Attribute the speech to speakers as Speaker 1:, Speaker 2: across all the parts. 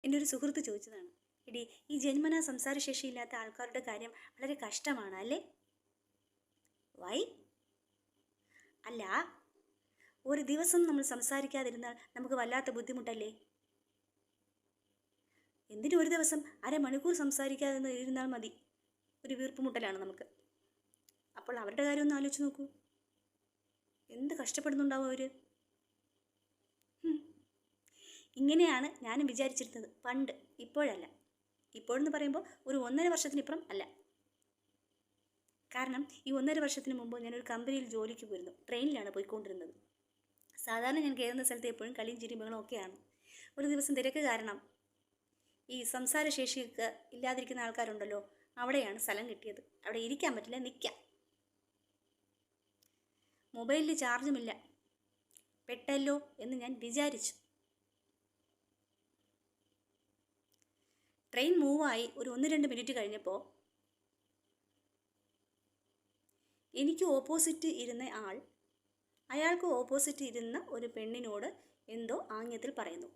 Speaker 1: എൻ്റെ ഒരു സുഹൃത്ത് ചോദിച്ചതാണ്, എടി ഈ ജന്മനാ സംസാരശേഷിയില്ലാത്ത ആൾക്കാരുടെ കാര്യം വളരെ കഷ്ടമാണ് അല്ലേ? വൈ? അല്ല, ഒരു ദിവസം നമ്മൾ സംസാരിക്കാതിരുന്നാൽ നമുക്ക് വല്ലാത്ത ബുദ്ധിമുട്ടല്ലേ? എന്തിനും ഒരു ദിവസം അരമണിക്കൂർ സംസാരിക്കാതെ ഇരുന്നാൽ മതി, ഒരു വീർപ്പുമുട്ടലാണ് നമുക്ക്. അപ്പോൾ അവരുടെ കാര്യം ഒന്ന് ആലോചിച്ച് നോക്കൂ, എന്ത് കഷ്ടപ്പെടുന്നുണ്ടാവും അവർ. ഇങ്ങനെയാണ് ഞാനും വിചാരിച്ചിരുന്നത് പണ്ട്, ഇപ്പോഴല്ല. ഇപ്പോഴെന്ന് പറയുമ്പോൾ ഒരു 1.5 വർഷത്തിനിപ്പുറം അല്ല. കാരണം ഈ 1.5 വർഷത്തിന് മുമ്പ് ഞാനൊരു കമ്പനിയിൽ ജോലിക്ക് പോയിരുന്നു. ട്രെയിനിലാണ് പോയിക്കൊണ്ടിരുന്നത്. സാധാരണ ഞാൻ കയറുന്ന സ്ഥലത്ത് എപ്പോഴും കളിയും ചിരിയും ബഹളവും ഒക്കെയാണ്. ഒരു ദിവസം തിരക്ക് കാരണം ഈ സംസാരശേഷിയൊക്കെ ഇല്ലാതിരിക്കുന്ന ആൾക്കാരുണ്ടല്ലോ, അവിടെയാണ് സ്ഥലം കിട്ടിയത്. അവിടെ ഇരിക്കാൻ പറ്റില്ല, നിൽക്കാം. മൊബൈലിൽ ചാർജുമില്ല. പെട്ടല്ലോ എന്ന് ഞാൻ വിചാരിച്ചു. ട്രെയിൻ മൂവായി ഒരു 1-2 മിനിറ്റ് കഴിഞ്ഞപ്പോൾ എനിക്ക് ഓപ്പോസിറ്റ് ഇരുന്ന ആൾ അയാൾക്ക് ഓപ്പോസിറ്റ് ഇരുന്ന ഒരു പെണ്ണിനോട് എന്തോ ആംഗ്യത്തിൽ പറയുന്നു.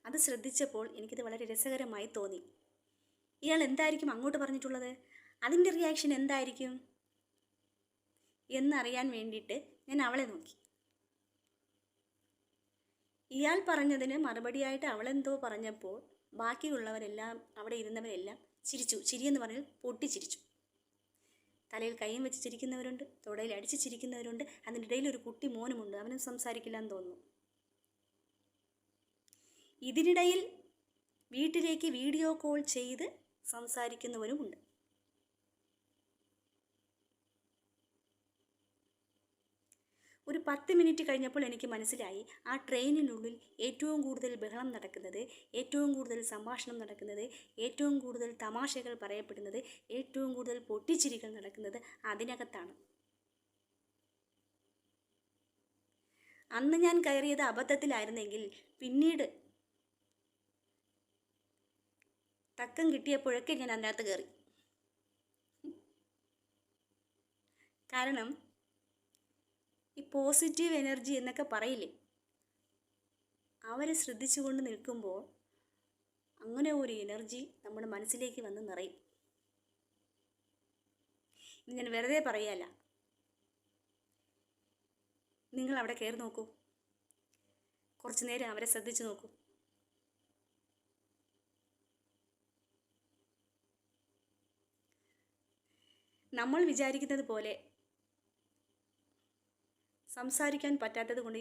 Speaker 1: അത് ശ്രദ്ധിച്ചപ്പോൾ എനിക്കിത് വളരെ രസകരമായി തോന്നി. ഇയാൾ എന്തായിരിക്കും അങ്ങോട്ട് പറഞ്ഞിട്ടുള്ളത്, അതിൻ്റെ റിയാക്ഷൻ എന്തായിരിക്കും എന്നറിയാൻ വേണ്ടിയിട്ട് ഞാൻ അവളെ നോക്കി. ഇയാൾ പറഞ്ഞതിന് മറുപടിയായിട്ട് അവളെന്തോ പറഞ്ഞപ്പോൾ ബാക്കിയുള്ളവരെല്ലാം, അവിടെ ഇരുന്നവരെല്ലാം ചിരിച്ചു. ചിരിയെന്ന് പറഞ്ഞാൽ പൊട്ടിച്ചിരിച്ചു. തലയിൽ കൈയും വെച്ച് ചിരിക്കുന്നവരുണ്ട്, തുടയിൽ അടിച്ച് ചിരിക്കുന്നവരുണ്ട്. അതിൻ്റെ ഇടയിൽ ഒരു കുട്ടി മോനുമുണ്ട്, അവനും സംസാരിക്കില്ല എന്ന് തോന്നുന്നു. ഇതിനിടയിൽ വീട്ടിലേക്ക് വീഡിയോ കോൾ ചെയ്ത് സംസാരിക്കുന്നവരുമുണ്ട്. ഒരു 10 മിനിറ്റ് കഴിഞ്ഞപ്പോൾ എനിക്ക് മനസ്സിലായി, ആ ട്രെയിനിനുള്ളിൽ ഏറ്റവും കൂടുതൽ ബഹളം നടക്കുന്നത്, ഏറ്റവും കൂടുതൽ സംഭാഷണം നടക്കുന്നത്, ഏറ്റവും കൂടുതൽ തമാശകൾ പറയപ്പെടുന്നത്, ഏറ്റവും കൂടുതൽ പൊട്ടിച്ചിരികൾ നടക്കുന്നത് അതിനകത്താണ്. അന്ന് ഞാൻ കയറിയത് അബദ്ധത്തിലായിരുന്നെങ്കിൽ പിന്നീട് തക്കം കിട്ടിയപ്പോഴൊക്കെ ഞാൻ അതിനകത്ത് കയറി. കാരണം ഈ പോസിറ്റീവ് എനർജി എന്നൊക്കെ പറയില്ലേ, അവരെ ശ്രദ്ധിച്ചുകൊണ്ട് നിൽക്കുമ്പോൾ അങ്ങനെ ഒരു എനർജി നമ്മുടെ മനസ്സിലേക്ക് വന്ന് നിറയും. ഇത് ഞാൻ വെറുതെ പറയല്ല. നിങ്ങൾ അവിടെ കയറി നോക്കൂ, കുറച്ചു നേരം അവരെ ശ്രദ്ധിച്ചു നോക്കൂ. നമ്മൾ വിചാരിക്കുന്നത് പോലെ സംസാരിക്കാൻ പറ്റാത്തത് കൊണ്ട്